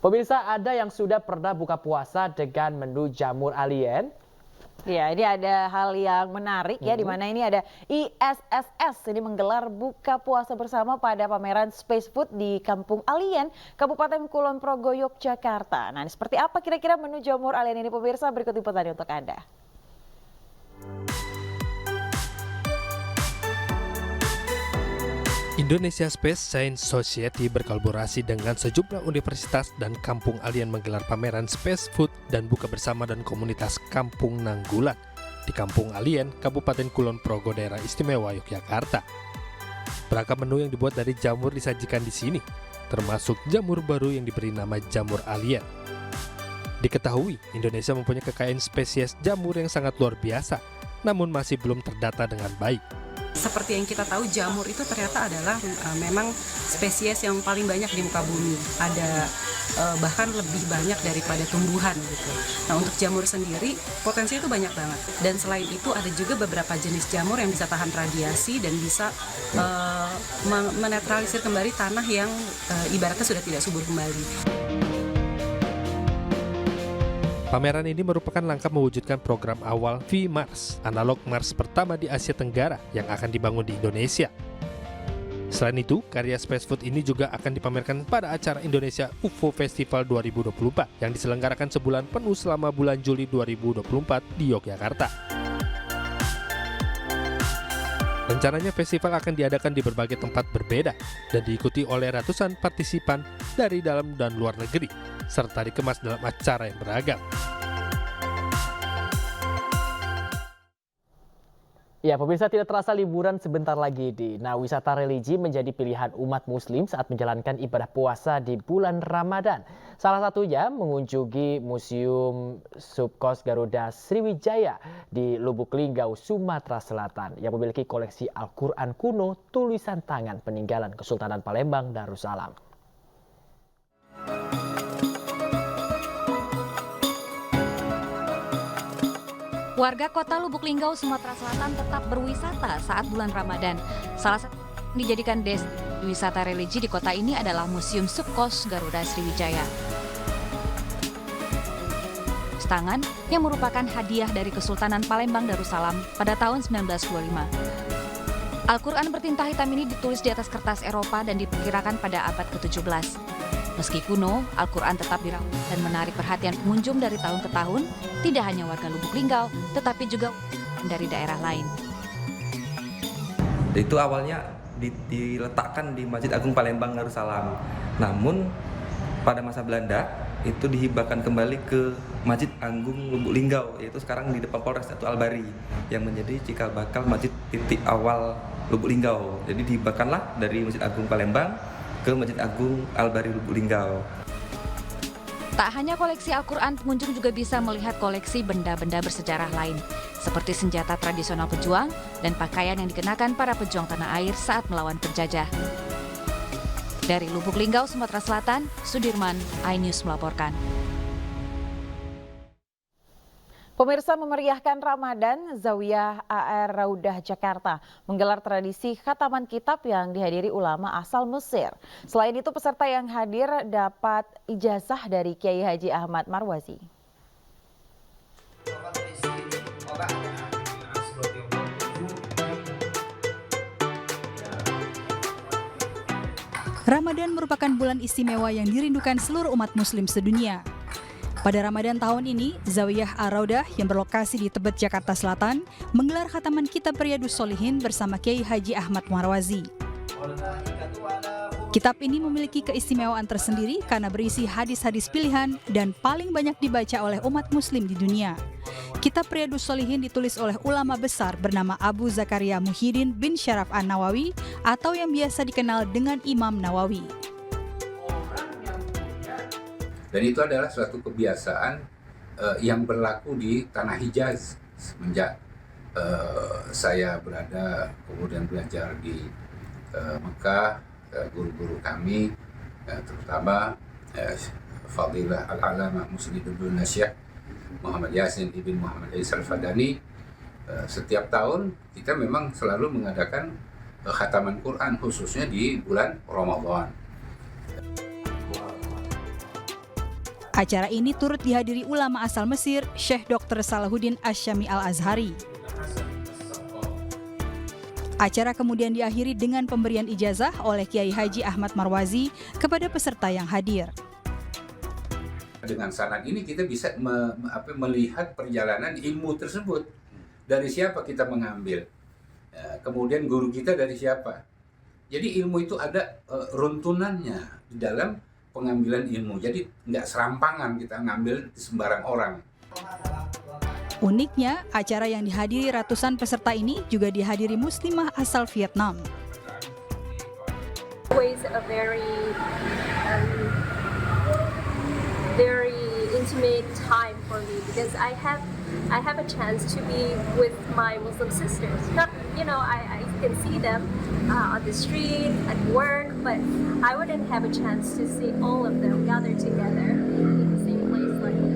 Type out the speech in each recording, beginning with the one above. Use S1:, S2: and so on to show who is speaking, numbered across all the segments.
S1: Pemirsa, ada yang sudah pernah buka puasa dengan menu jamur alien?
S2: Ya, ini ada hal yang menarik ya, di mana ini ada ISSS ini menggelar buka puasa bersama pada pameran Space Food di Kampung Alien, Kabupaten Kulon Progo, Yogyakarta. Nah, seperti apa kira-kira menu jamur alien ini pemirsa? Berikut liputannya untuk Anda.
S3: Indonesia Space Science Society berkolaborasi dengan sejumlah universitas dan kampung alien menggelar pameran Space Food dan buka bersama dan komunitas Kampung Nanggulan di Kampung Alien, Kabupaten Kulon Progo, Daerah Istimewa Yogyakarta. Beragam menu yang dibuat dari jamur disajikan di sini, termasuk jamur baru yang diberi nama jamur alien. Diketahui, Indonesia mempunyai kekayaan spesies jamur yang sangat luar biasa, namun masih belum terdata dengan baik.
S4: Seperti yang kita tahu, jamur itu ternyata adalah memang spesies yang paling banyak di muka bumi. Ada bahkan lebih banyak daripada tumbuhan gitu. Nah, untuk jamur sendiri potensi itu banyak banget. Dan selain itu ada juga beberapa jenis jamur yang bisa tahan radiasi dan bisa menetralisir kembali tanah yang ibaratnya sudah tidak subur kembali.
S3: Pameran ini merupakan langkah mewujudkan program awal V-Mars, analog Mars pertama di Asia Tenggara yang akan dibangun di Indonesia. Selain itu, karya Space Food ini juga akan dipamerkan pada acara Indonesia UFO Festival 2024 yang diselenggarakan sebulan penuh selama bulan Juli 2024 di Yogyakarta. Rencananya festival akan diadakan di berbagai tempat berbeda dan diikuti oleh ratusan partisipan dari dalam dan luar negeri, serta dikemas dalam acara yang beragam.
S1: Ya, pemirsa, tidak terasa liburan sebentar lagi wisata religi menjadi pilihan umat muslim saat menjalankan ibadah puasa di bulan Ramadan. Salah satunya mengunjungi Museum Subkos Garuda Sriwijaya di Lubuk Linggau, Sumatera Selatan yang memiliki koleksi Al-Quran kuno tulisan tangan peninggalan Kesultanan Palembang Darussalam.
S5: Warga kota Lubuk Linggau, Sumatera Selatan tetap berwisata saat bulan Ramadan. Salah satu yang dijadikan destinasi wisata religi di kota ini adalah Museum Subkos Garuda Sriwijaya. Tangan yang merupakan hadiah dari Kesultanan Palembang Darussalam pada tahun 1925. Al-Quran bertinta hitam ini ditulis di atas kertas Eropa dan diperkirakan pada abad ke-17. Meski kuno, Al-Quran tetap dirawat dan menarik perhatian pengunjung dari tahun ke tahun, tidak hanya warga Lubuk Linggau, tetapi juga dari daerah lain.
S6: Itu awalnya diletakkan di Masjid Agung Palembang Darussalam. Namun pada masa Belanda itu dihibahkan kembali ke Masjid Agung Lubuk Linggau, yaitu sekarang di depan Polres Ratu Albari, yang menjadi cikal bakal masjid titik awal Lubuk Linggau. Jadi dihibahkanlah dari Masjid Agung Palembang ke Masjid Agung Albari Lubuk Linggau.
S5: Tak hanya koleksi Al-Quran, pengunjung juga bisa melihat koleksi benda-benda bersejarah lain, seperti senjata tradisional pejuang dan pakaian yang dikenakan para pejuang tanah air saat melawan penjajah. Dari Lubuk Linggau, Sumatera Selatan, Sudirman, iNews melaporkan.
S2: Pemirsa, memeriahkan Ramadan, Zawiyah AR Raudah Jakarta menggelar tradisi khataman kitab yang dihadiri ulama asal Mesir. Selain itu, peserta yang hadir dapat ijazah dari Kiai Haji Ahmad Marwazi.
S7: Ramadan merupakan bulan istimewa yang dirindukan seluruh umat muslim sedunia. Pada Ramadan tahun ini, Zawiyah Ar-Raudah yang berlokasi di Tebet, Jakarta Selatan menggelar khataman kitab Riyadhus Shalihin bersama Kiai Haji Ahmad Marwazi. Kitab ini memiliki keistimewaan tersendiri karena berisi hadis-hadis pilihan dan paling banyak dibaca oleh umat muslim di dunia. Kitab Riyadhus Shalihin ditulis oleh ulama besar bernama Abu Zakaria Muhyiddin bin Syaraf An-Nawawi atau yang biasa dikenal dengan Imam Nawawi.
S8: Dan itu adalah suatu kebiasaan yang berlaku di tanah Hijaz semenjak saya berada kemudian belajar di Mekah. Guru-guru kami terutama Fadilah Al-Alama Musliduddin Nasyah Muhammad Yasin ibn Muhammad Isa Al-Fadani, setiap tahun kita memang selalu mengadakan khataman Quran khususnya di bulan Ramadan.
S7: Acara ini turut dihadiri ulama asal Mesir, Syekh Dr. Salahuddin Asyami Al-Azhari. Acara kemudian diakhiri dengan pemberian ijazah oleh Kiai Haji Ahmad Marwazi kepada peserta yang hadir.
S8: Dengan sanad ini kita bisa melihat perjalanan ilmu tersebut. Dari siapa kita mengambil. Kemudian guru kita dari siapa. Jadi ilmu itu ada runtunannya di dalam pengambilan ilmu. Jadi nggak serampangan kita ngambil di sembarang orang.
S7: Uniknya, acara yang dihadiri ratusan peserta ini juga dihadiri muslimah asal Vietnam.
S9: Always a very intimate time for me because I have a chance to be with my Muslim sisters. Not, I can see them on the street, at work, but I wouldn't have a chance to see all of them gathered together in the same place like this.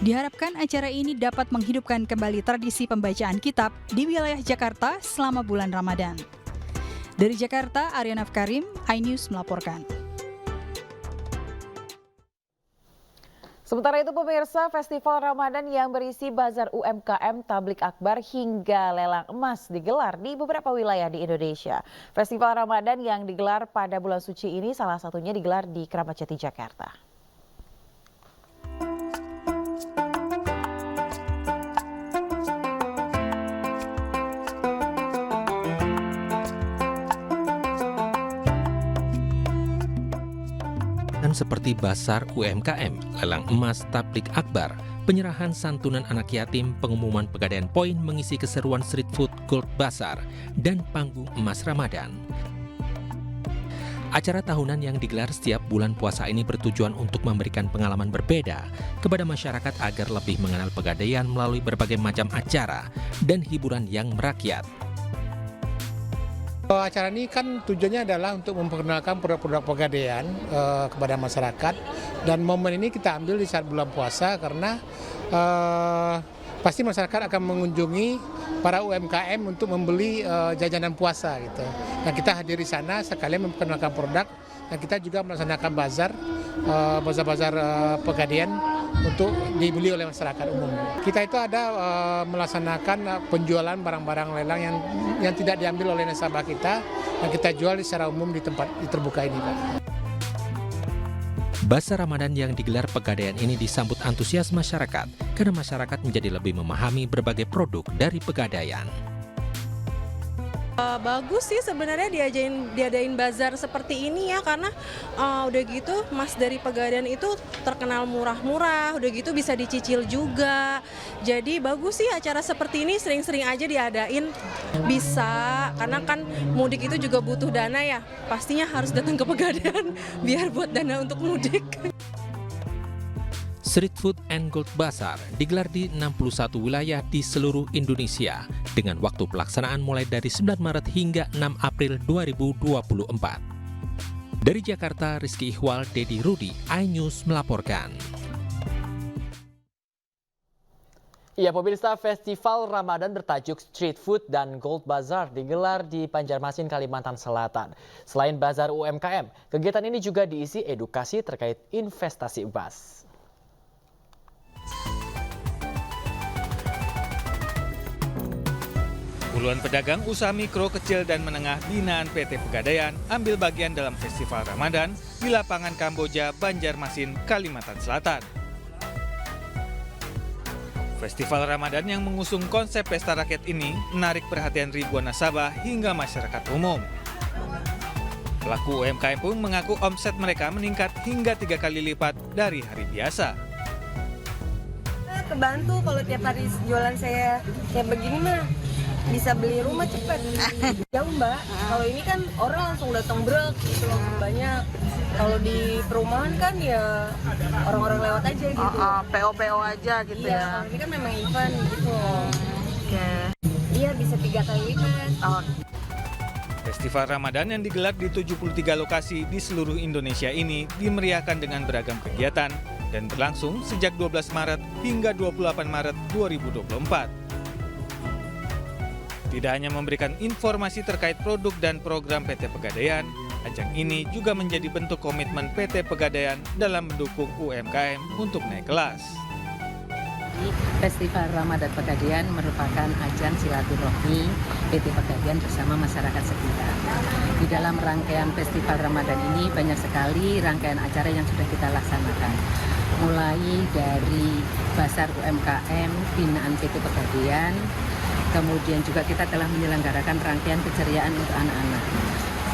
S7: Diharapkan acara ini dapat menghidupkan kembali tradisi pembacaan kitab di wilayah Jakarta selama bulan Ramadan. Dari Jakarta, Ariana Karim, iNews melaporkan.
S2: Sementara itu pemirsa, Festival Ramadan yang berisi bazar UMKM, tablik akbar hingga lelang emas digelar di beberapa wilayah di Indonesia. Festival Ramadan yang digelar pada bulan suci ini salah satunya digelar di Keramat Jati, Jakarta.
S3: Seperti Basar UMKM, lelang emas tablik akbar, penyerahan santunan anak yatim, pengumuman pegadaian poin mengisi keseruan street food Gold Basar, dan panggung emas Ramadan. Acara tahunan yang digelar setiap bulan puasa ini bertujuan untuk memberikan pengalaman berbeda kepada masyarakat agar lebih mengenal pegadaian melalui berbagai macam acara dan hiburan yang merakyat.
S10: Acara ini kan tujuannya adalah untuk memperkenalkan produk-produk pegadaian kepada masyarakat, dan momen ini kita ambil di saat bulan puasa karena pasti masyarakat akan mengunjungi para UMKM untuk membeli jajanan puasa gitu. Nah, kita hadir di sana sekalian memperkenalkan produk, dan kita juga melaksanakan bazar pegadaian untuk dibeli oleh masyarakat umum. Kita itu ada melaksanakan penjualan barang-barang lelang yang tidak diambil oleh nasabah kita, dan kita jual secara umum di tempat terbuka ini, Pak.
S3: Bazar Ramadan yang digelar pegadaian ini disambut antusias masyarakat karena masyarakat menjadi lebih memahami berbagai produk dari pegadaian.
S11: Bagus sih sebenarnya diadain bazar seperti ini ya, karena udah gitu mas dari pegadaian itu terkenal murah-murah, udah gitu bisa dicicil juga. Jadi bagus sih acara seperti ini, sering-sering aja diadain. Bisa, karena kan mudik itu juga butuh dana ya, pastinya harus datang ke pegadaian biar buat dana untuk mudik.
S3: Street Food and Gold Basar digelar di 61 wilayah di seluruh Indonesia dengan waktu pelaksanaan mulai dari 9 Maret hingga 6 April 2024. Dari Jakarta, Rizky Ihwal, Dedi Rudi, iNews melaporkan.
S1: Ya, pemirsa, Festival Ramadan bertajuk Street Food dan Gold Bazar digelar di Banjarmasin, Kalimantan Selatan. Selain bazar UMKM, kegiatan ini juga diisi edukasi terkait investasi emas.
S12: Puluhan pedagang usaha mikro, kecil, dan menengah binaan PT Pegadaian ambil bagian dalam Festival Ramadan di lapangan Kamboja, Banjarmasin, Kalimantan Selatan. Festival Ramadan yang mengusung konsep pesta rakyat ini menarik perhatian ribuan nasabah hingga masyarakat umum. Pelaku UMKM pun mengaku omset mereka meningkat hingga 3 kali lipat dari hari biasa.
S13: Kebantu kalau tiap hari jualan saya kayak begini mah bisa beli rumah cepet. Jauh Mbak, kalau ini kan orang langsung datang brek gitu, langsung banyak. Kalau di perumahan kan ya orang-orang lewat aja gitu.
S2: PO aja gitu ya.
S13: Ini kan memang event gitu. Oke. Iya bisa 3 kali lipat.
S12: Festival Ramadan yang digelar di 73 lokasi di seluruh Indonesia ini dimeriahkan dengan beragam kegiatan dan berlangsung sejak 12 Maret hingga 28 Maret 2024. Tidak hanya memberikan informasi terkait produk dan program PT Pegadaian, Ajang ini juga menjadi bentuk komitmen PT Pegadaian dalam mendukung UMKM untuk naik kelas.
S14: Festival Ramadan Pegadaian merupakan ajang silaturahmi PT Pegadaian bersama masyarakat sekitar. Di dalam rangkaian Festival Ramadan ini banyak sekali rangkaian acara yang sudah kita laksanakan. Mulai dari Basar UMKM binaan PT Pegadaian, kemudian juga kita telah menyelenggarakan rangkaian keceriaan untuk anak-anak.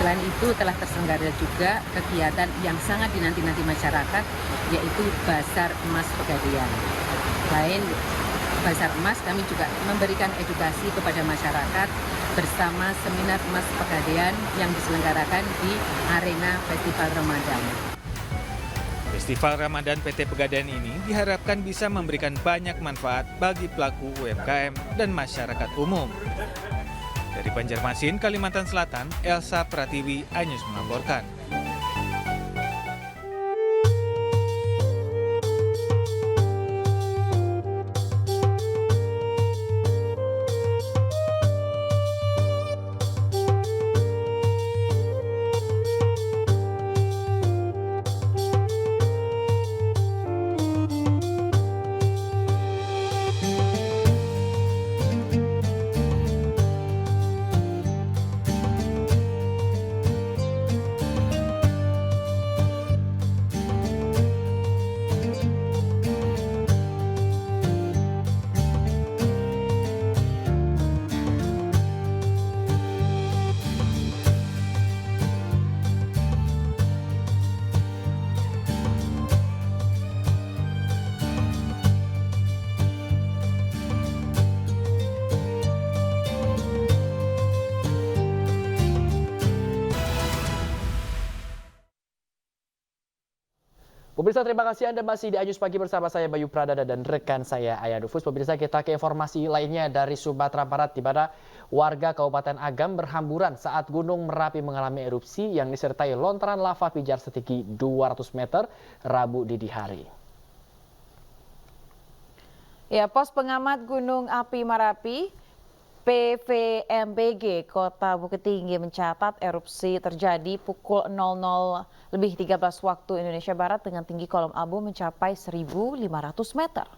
S14: Selain itu telah terselenggara juga kegiatan yang sangat dinanti-nanti masyarakat, yaitu Basar Emas Pegadaian. Selain Basar Emas, kami juga memberikan edukasi kepada masyarakat bersama seminar Emas Pegadaian yang diselenggarakan di arena Festival Ramadan.
S12: Festival Ramadan PT Pegadaian ini diharapkan bisa memberikan banyak manfaat bagi pelaku UMKM dan masyarakat umum. Dari Banjarmasin, Kalimantan Selatan, Elsa Pratiwi, iNews melaporkan.
S1: Pemirsa, terima kasih Anda masih di iNews Pagi bersama saya Bayu Pradana dan rekan saya Ayah Dufus. Pemirsa, kita ke informasi lainnya dari Sumatera Barat, di mana warga Kabupaten Agam berhamburan saat Gunung Merapi mengalami erupsi yang disertai lontaran lava pijar setinggi 200 meter Rabu dini hari.
S2: Ya, pos pengamat Gunung Api Merapi PVMBG Kota Bukit Tinggi mencatat erupsi terjadi pukul 00:13 waktu Indonesia Barat dengan tinggi kolom abu mencapai 1.500 meter.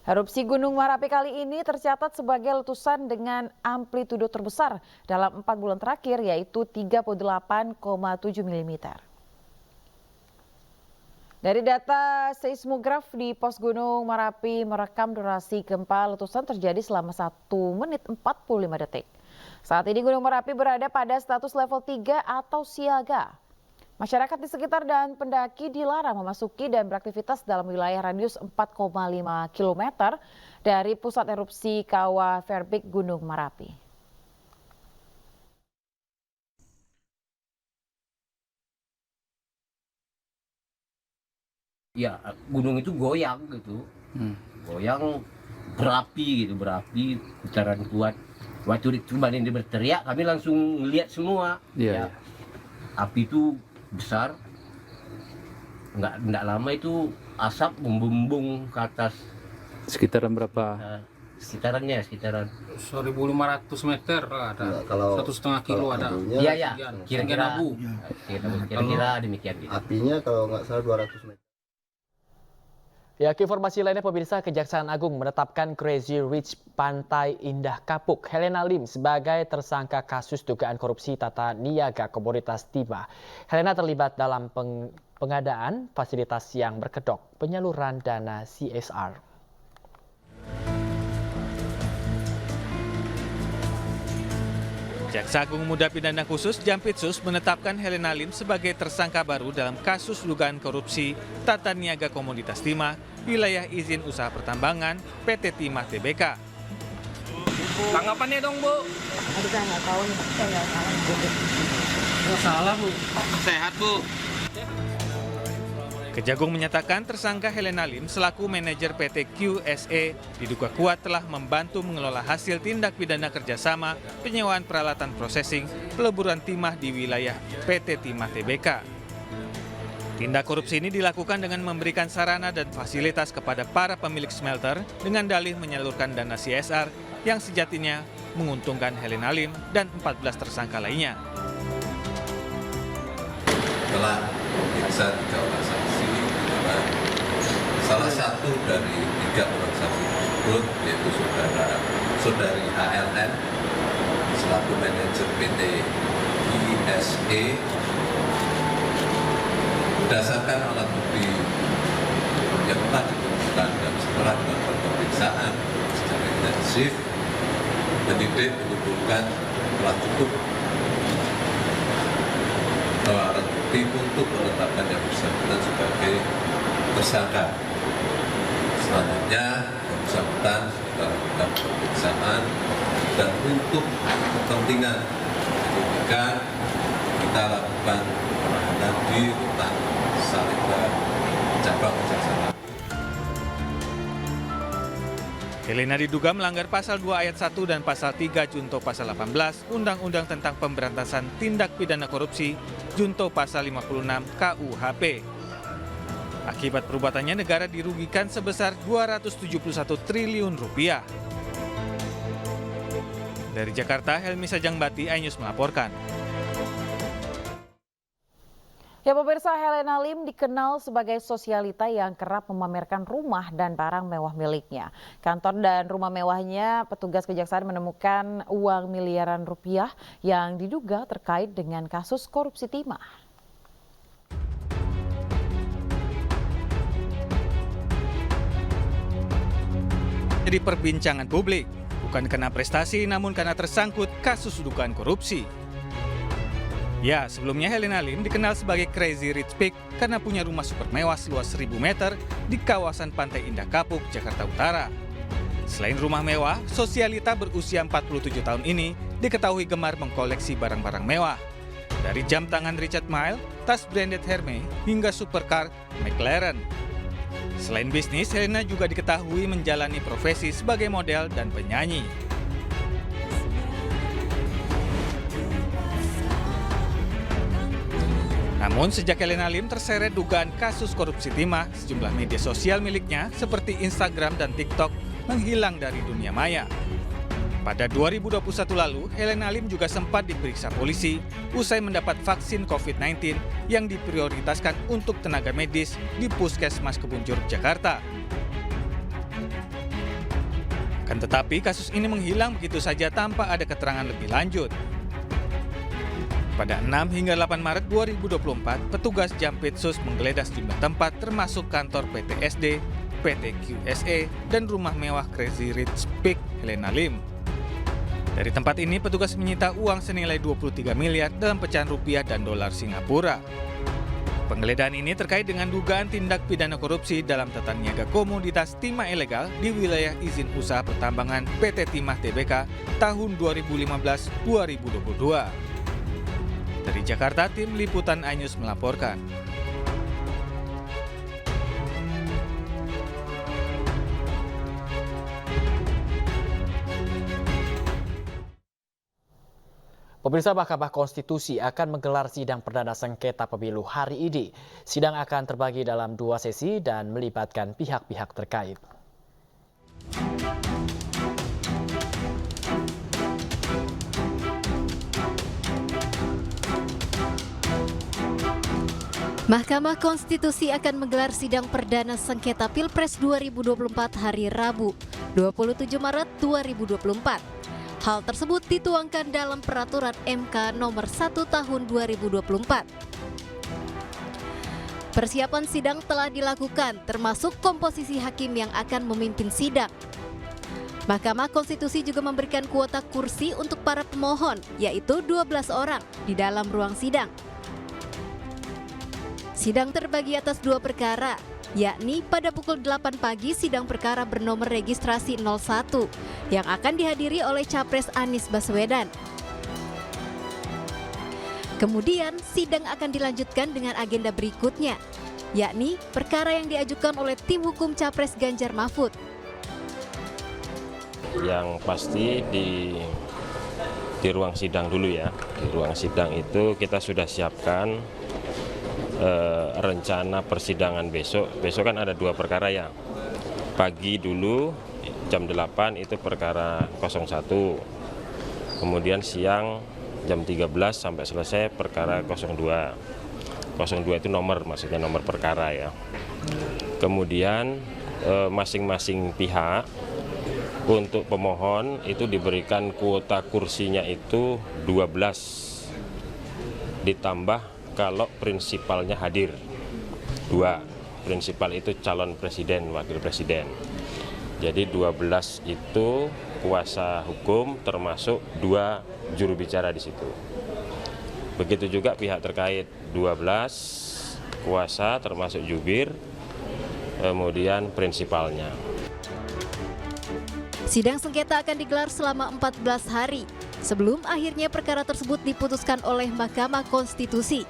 S2: Erupsi Gunung Merapi kali ini tercatat sebagai letusan dengan amplitudo terbesar dalam 4 bulan terakhir, yaitu 38,7 mm. Dari data seismograf di pos Gunung Merapi merekam durasi gempa letusan terjadi selama 1 menit 45 detik. Saat ini Gunung Merapi berada pada status level 3 atau siaga. Masyarakat di sekitar dan pendaki dilarang memasuki dan beraktivitas dalam wilayah radius 4,5 km dari pusat erupsi Kawah Verbik Gunung Merapi.
S15: Ya, gunung itu goyang gitu, goyang berapi gitu, berapi putaran kuat. Waktu cuma ini berteriak, kami langsung ngelihat semua. Ya. Api itu besar, nggak lama itu asap membumbung ke atas.
S16: Sekitaran berapa?
S15: Sekitaran
S17: 1.500 meter lah ada.
S15: Kalau
S17: 1,5 kilo ada.
S15: Iya, kira-kira demikian. Gitu.
S18: Apinya kalau nggak salah 200 meter.
S1: Ya, ke informasi lainnya pemirsa, Kejaksaan Agung menetapkan Crazy Rich Pantai Indah Kapuk Helena Lim sebagai tersangka kasus dugaan korupsi tata niaga komoditas timah. Helena terlibat dalam pengadaan fasilitas yang berkedok penyaluran dana CSR.
S12: Jaksa Agung Muda Pidana Khusus Jampitsus menetapkan Helena Lim sebagai tersangka baru dalam kasus dugaan korupsi tata niaga komoditas timah wilayah izin usaha pertambangan PT Timah Tbk.
S17: Tanggapannya dong, Bu?
S13: Aduh, saya nggak tahu nih. Saya nggak tahu.
S17: Nggak salah, Bu. Sehat, Bu.
S12: Kejagung menyatakan tersangka Helena Lim selaku manajer PT QSE diduga kuat telah membantu mengelola hasil tindak pidana kerjasama penyewaan peralatan prosesing peleburan timah di wilayah PT Timah Tbk. Tindak korupsi ini dilakukan dengan memberikan sarana dan fasilitas kepada para pemilik smelter dengan dalih menyalurkan dana CSR yang sejatinya menguntungkan Helena Lim dan 14 tersangka lainnya.
S19: telah memeriksa 3 orang saksi, salah satu dari 3 orang saksi tersebut yaitu saudari ALN selaku manajer PT ISE. Berdasarkan alat bukti yang telah ditemukan dan setelah dilakukan pemeriksaan secara intensif, penyidik menyimpulkan telah cukup alat bukti untuk menetapkan yang bersangkutan sebagai tersangka. Selanjutnya, yang bersangkutan sudah melakukan pemeriksaan dan untuk kepentingan penyidikan kita lakukan penahanan di rutan Salemba, cabang Kejaksaan.
S12: Helena diduga melanggar pasal 2 ayat 1 dan pasal 3 junto pasal 18 Undang-Undang tentang Pemberantasan Tindak Pidana Korupsi junto pasal 56 KUHP. Akibat perbuatannya negara dirugikan sebesar 271 triliun rupiah. Dari Jakarta, Helmi Sajangbati, iNews melaporkan.
S2: Ya pemirsa, Helena Lim dikenal sebagai sosialita yang kerap memamerkan rumah dan barang mewah miliknya. Kantor dan rumah mewahnya petugas kejaksaan menemukan uang miliaran rupiah yang diduga terkait dengan kasus korupsi timah.
S12: Jadi perbincangan publik, bukan karena prestasi namun karena tersangkut kasus dugaan korupsi. Ya, sebelumnya Helena Lim dikenal sebagai Crazy Rich Pig karena punya rumah super mewah seluas 1.000 meter di kawasan Pantai Indah Kapuk, Jakarta Utara. Selain rumah mewah, sosialita berusia 47 tahun ini diketahui gemar mengkoleksi barang-barang mewah. Dari jam tangan Richard Mille, tas branded Hermes, hingga supercar McLaren. Selain bisnis, Helena juga diketahui menjalani profesi sebagai model dan penyanyi. Namun sejak Helena Lim terseret dugaan kasus korupsi timah, sejumlah media sosial miliknya seperti Instagram dan TikTok menghilang dari dunia maya. Pada 2021 lalu, Helena Lim juga sempat diperiksa polisi usai mendapat vaksin COVID-19 yang diprioritaskan untuk tenaga medis di Puskesmas Kebun Jeruk, Jakarta. Akan tetapi kasus ini menghilang begitu saja tanpa ada keterangan lebih lanjut. Pada 6 hingga 8 Maret 2024, petugas Jampitsus menggeledah sejumlah tempat termasuk kantor PT SD, PT QSE, dan rumah mewah Crazy Rich Pig Helena Lim. Dari tempat ini, petugas menyita uang senilai 23 miliar dalam pecahan rupiah dan dolar Singapura. Penggeledahan ini terkait dengan dugaan tindak pidana korupsi dalam tata niaga komoditas timah ilegal di wilayah izin usaha pertambangan PT Timah Tbk tahun 2015-2022. Dari Jakarta, tim liputan iNews melaporkan.
S1: Pemirsa, Mahkamah Konstitusi akan menggelar sidang perdana sengketa pemilu hari ini. Sidang akan terbagi dalam 2 sesi dan melibatkan pihak-pihak terkait.
S20: Mahkamah Konstitusi akan menggelar sidang perdana sengketa Pilpres 2024 hari Rabu, 27 Maret 2024. Hal tersebut dituangkan dalam Peraturan MK Nomor 1 Tahun 2024. Persiapan sidang telah dilakukan, termasuk komposisi hakim yang akan memimpin sidang. Mahkamah Konstitusi juga memberikan kuota kursi untuk para pemohon, yaitu 12 orang di dalam ruang sidang. Sidang terbagi atas 2 perkara, yakni pada pukul 8 pagi sidang perkara bernomor registrasi 01 yang akan dihadiri oleh Capres Anies Baswedan. Kemudian sidang akan dilanjutkan dengan agenda berikutnya, yakni perkara yang diajukan oleh tim hukum Capres Ganjar Mahfud.
S21: Yang pasti di ruang sidang dulu ya. Di ruang sidang itu kita sudah siapkan rencana persidangan besok. Besok kan ada 2 perkara ya. Pagi dulu jam 8 itu perkara 01. Kemudian siang jam 13 sampai selesai perkara 02. 02 itu nomor, maksudnya nomor perkara ya. Kemudian masing-masing pihak untuk pemohon itu diberikan kuota kursinya itu 12, ditambah kalau prinsipalnya hadir 2. Prinsipal itu calon presiden, wakil presiden. Jadi 12 itu kuasa hukum termasuk 2 juru bicara di situ. Begitu juga pihak terkait 12 kuasa termasuk jubir, kemudian prinsipalnya.
S20: Sidang sengketa akan digelar selama 14 hari sebelum akhirnya perkara tersebut diputuskan oleh Mahkamah Konstitusi.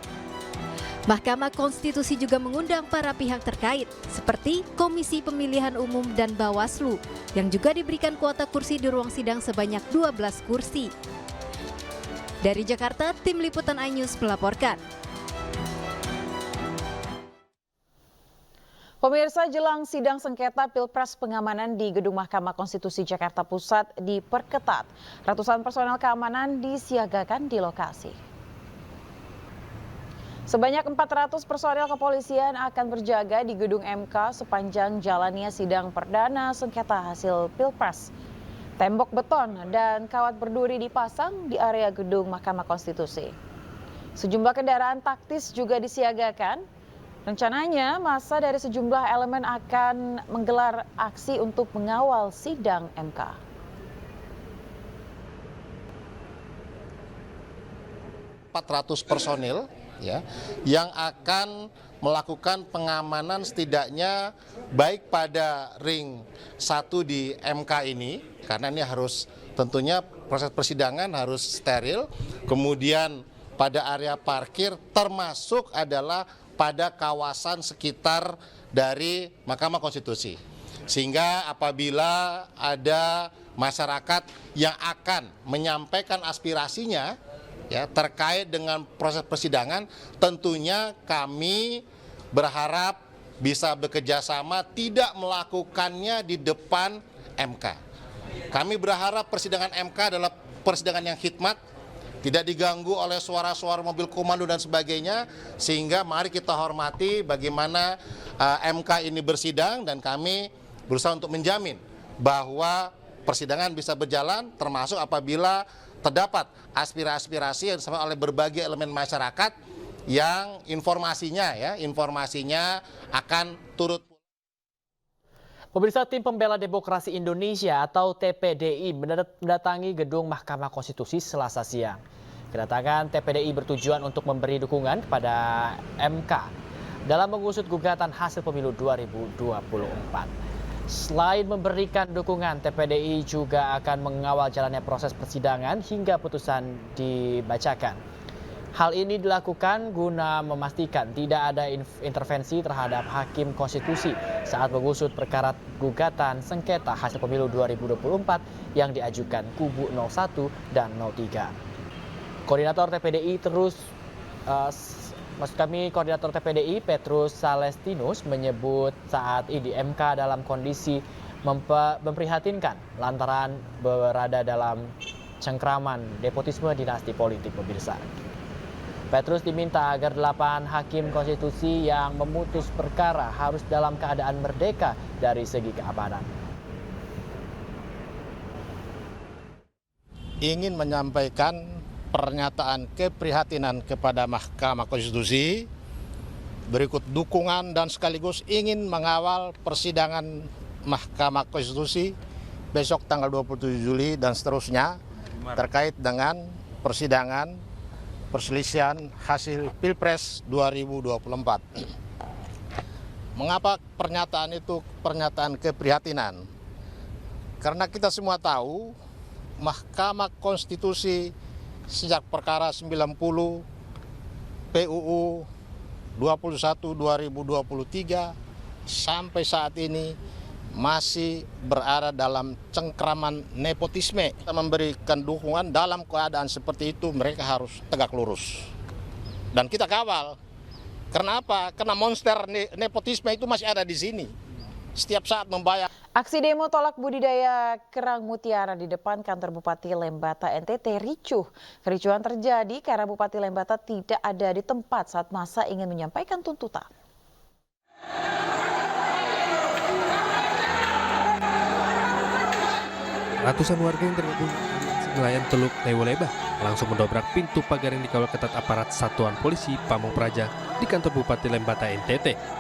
S20: Mahkamah Konstitusi juga mengundang para pihak terkait seperti Komisi Pemilihan Umum dan Bawaslu yang juga diberikan kuota kursi di ruang sidang sebanyak 12 kursi. Dari Jakarta, Tim Liputan iNews melaporkan.
S2: Pemirsa, jelang sidang sengketa Pilpres, pengamanan di Gedung Mahkamah Konstitusi Jakarta Pusat diperketat. Ratusan personel keamanan disiagakan di lokasi. Sebanyak 400 personel kepolisian akan berjaga di Gedung MK sepanjang jalannya sidang perdana sengketa hasil Pilpres. Tembok beton dan kawat berduri dipasang di area Gedung Mahkamah Konstitusi. Sejumlah kendaraan taktis juga disiagakan. Rencananya, massa dari sejumlah elemen akan menggelar aksi untuk mengawal sidang MK.
S4: Personil ya yang akan melakukan pengamanan setidaknya baik pada ring 1 di MK ini, karena ini harus tentunya proses persidangan harus steril, kemudian pada area parkir termasuk adalah pada kawasan sekitar dari Mahkamah Konstitusi. Sehingga apabila ada masyarakat yang akan menyampaikan aspirasinya ya terkait dengan proses persidangan, tentunya kami berharap bisa bekerjasama tidak melakukannya di depan MK. Kami berharap persidangan MK adalah persidangan yang khidmat, tidak diganggu oleh suara-suara mobil komando dan sebagainya, sehingga mari kita hormati bagaimana MK ini bersidang, dan kami berusaha untuk menjamin bahwa persidangan bisa berjalan, termasuk apabila terdapat aspirasi-aspirasi yang disampaikan oleh berbagai elemen masyarakat yang informasinya akan turut.
S1: Pemirsa, Tim Pembela Demokrasi Indonesia atau TPDI mendatangi Gedung Mahkamah Konstitusi Selasa siang. Kedatangan TPDI bertujuan untuk memberi dukungan kepada MK dalam mengusut gugatan hasil pemilu 2024. Selain memberikan dukungan, TPDI juga akan mengawal jalannya proses persidangan hingga putusan dibacakan. Hal ini dilakukan guna memastikan tidak ada intervensi terhadap Hakim Konstitusi saat mengusut perkara gugatan sengketa hasil pemilu 2024 yang diajukan kubu 01 dan 03. Koordinator TPDI Koordinator TPDI Petrus Salestinus menyebut saat ini MK dalam kondisi memprihatinkan lantaran berada dalam cengkraman nepotisme dinasti politik, pemirsa. Petrus diminta agar 8 hakim konstitusi yang memutus perkara harus dalam keadaan merdeka dari segi keamanan.
S22: Ingin menyampaikan pernyataan keprihatinan kepada Mahkamah Konstitusi, berikut dukungan dan sekaligus ingin mengawal persidangan Mahkamah Konstitusi besok tanggal 27 Juli dan seterusnya terkait dengan persidangan perselisihan hasil Pilpres 2024. Mengapa pernyataan itu pernyataan keprihatinan? Karena kita semua tahu Mahkamah Konstitusi sejak perkara 90 PUU 21/2023 sampai saat ini masih berada dalam cengkraman nepotisme. Kita memberikan dukungan dalam keadaan seperti itu, mereka harus tegak lurus. Dan kita kawal. Karena apa? Karena monster nepotisme itu masih ada di sini. Setiap saat membayar.
S2: Aksi demo tolak budidaya kerang mutiara di depan kantor Bupati Lembata NTT ricuh. Kericuhan terjadi karena Bupati Lembata tidak ada di tempat saat massa ingin menyampaikan tuntutan.
S3: Ratusan warga yang tergabung nelayan Teluk Lewoleba langsung mendobrak pintu pagar yang dikawal ketat aparat Satuan Polisi Pamong Praja di kantor Bupati Lembata NTT.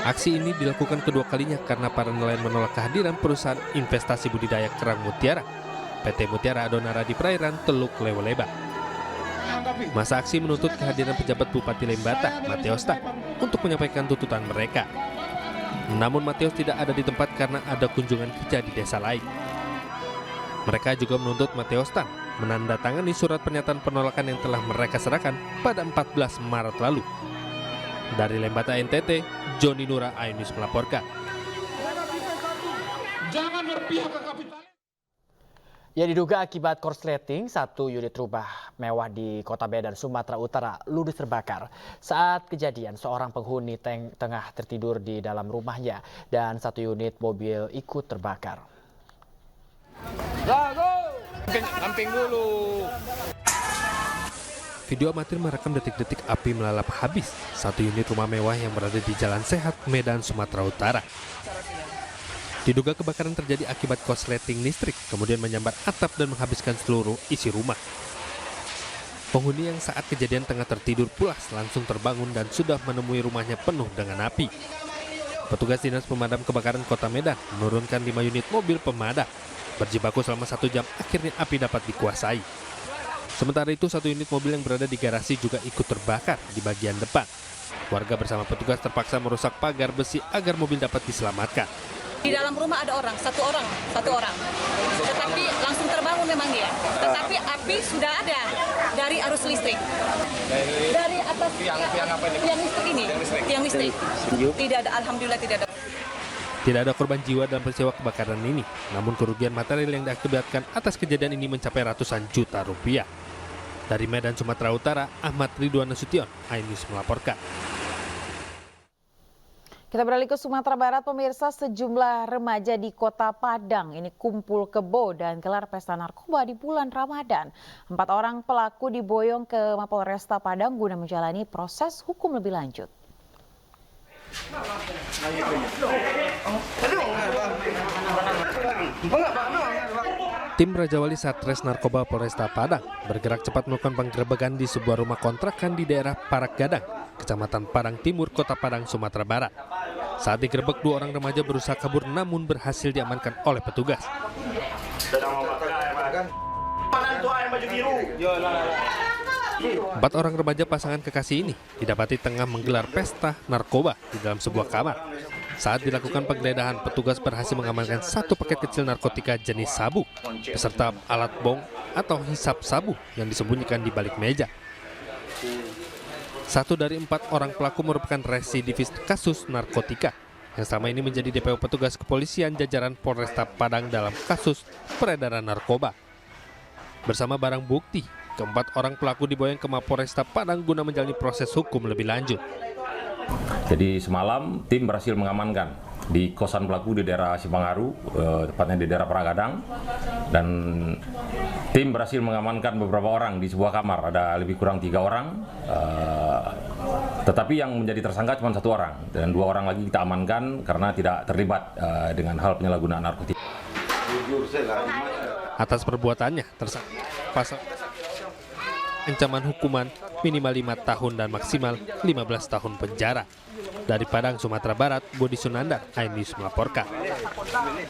S3: Aksi ini dilakukan kedua kalinya karena para nelayan menolak kehadiran perusahaan investasi budidaya kerang mutiara, PT Mutiara Adonara di perairan Teluk Lewoleba. Masa aksi menuntut kehadiran pejabat Bupati Lembata, Mateos Tan, untuk menyampaikan tuntutan mereka. Namun Mateos tidak ada di tempat karena ada kunjungan kerja di desa lain. Mereka juga menuntut Mateos Tan menandatangani surat pernyataan penolakan yang telah mereka serahkan pada 14 Maret lalu. Dari Lembata NTT, Joni Nura, iNews melaporkan.
S10: Jangan berpihak ke kapital.
S1: Ya, diduga akibat korsleting, satu unit rumah mewah di Kota Medan, Sumatera Utara ludes terbakar. Saat kejadian, seorang penghuni tengah tertidur di dalam rumahnya dan satu unit mobil ikut terbakar.
S10: Camping dulu.
S3: Video amatir merekam detik-detik api melalap habis satu unit rumah mewah yang berada di Jalan Sehat, Medan, Sumatera Utara. Diduga kebakaran terjadi akibat korsleting listrik, kemudian menyambar atap dan menghabiskan seluruh isi rumah. Penghuni yang saat kejadian tengah tertidur pulas langsung terbangun dan sudah menemui rumahnya penuh dengan api. Petugas Dinas Pemadam Kebakaran Kota Medan menurunkan 5 unit mobil pemadam. Berjibaku selama 1 jam, akhirnya api dapat dikuasai. Sementara itu, satu unit mobil yang berada di garasi juga ikut terbakar di bagian depan. Warga bersama petugas terpaksa merusak pagar besi agar mobil dapat diselamatkan.
S5: Di dalam rumah ada satu orang. Tetapi langsung terbangun memang dia. Tetapi api sudah ada dari arus listrik. Dari atas tiang listrik ini. Tiang listrik. Tidak ada, alhamdulillah tidak ada.
S3: Tidak ada korban jiwa dalam peristiwa kebakaran ini, namun kerugian material yang diakibatkan atas kejadian ini mencapai ratusan juta rupiah. Dari Medan, Sumatera Utara, Ahmad Ridwan Nasution, iNews melaporkan.
S2: Kita beralih ke Sumatera Barat, pemirsa. Sejumlah remaja di Kota Padang ini kumpul kebo dan gelar pesta narkoba di bulan Ramadan. 4 orang pelaku diboyong ke Mapolresta Padang guna menjalani proses hukum lebih lanjut.
S3: Tim Raja Wali Satres Narkoba Polresta Padang bergerak cepat melakukan penggerebekan di sebuah rumah kontrakan di daerah Parak Gadang, Kecamatan Padang Timur, Kota Padang, Sumatera Barat. Saat digerebek, 2 orang remaja berusaha kabur namun berhasil diamankan oleh petugas. 4 orang remaja pasangan kekasih ini didapati tengah menggelar pesta narkoba di dalam sebuah kamar. Saat dilakukan penggeledahan, petugas berhasil mengamankan 1 paket kecil narkotika jenis sabu beserta alat bong atau hisap sabu yang disembunyikan di balik meja. 1 dari 4 orang pelaku merupakan residivis kasus narkotika yang selama ini menjadi DPO petugas kepolisian jajaran Polresta Padang dalam kasus peredaran narkoba. Bersama barang bukti, ke-4 orang pelaku diboyong ke Mapolresta Padang guna menjalani proses hukum lebih lanjut.
S6: Jadi semalam tim berhasil mengamankan di kosan pelaku di daerah Sipangaru, tepatnya di daerah Paragadang, dan tim berhasil mengamankan beberapa orang di sebuah kamar, ada lebih kurang 3 orang, tetapi yang menjadi tersangka cuma 1 orang, dan 2 orang lagi kita amankan karena tidak terlibat dengan hal penyalahgunaan narkotika.
S3: Atas perbuatannya, tersangka pasal ancaman hukuman minimal 5 tahun dan maksimal 15 tahun penjara. Dari Padang, Sumatera Barat, Budi Sunandar, iNews melaporkan.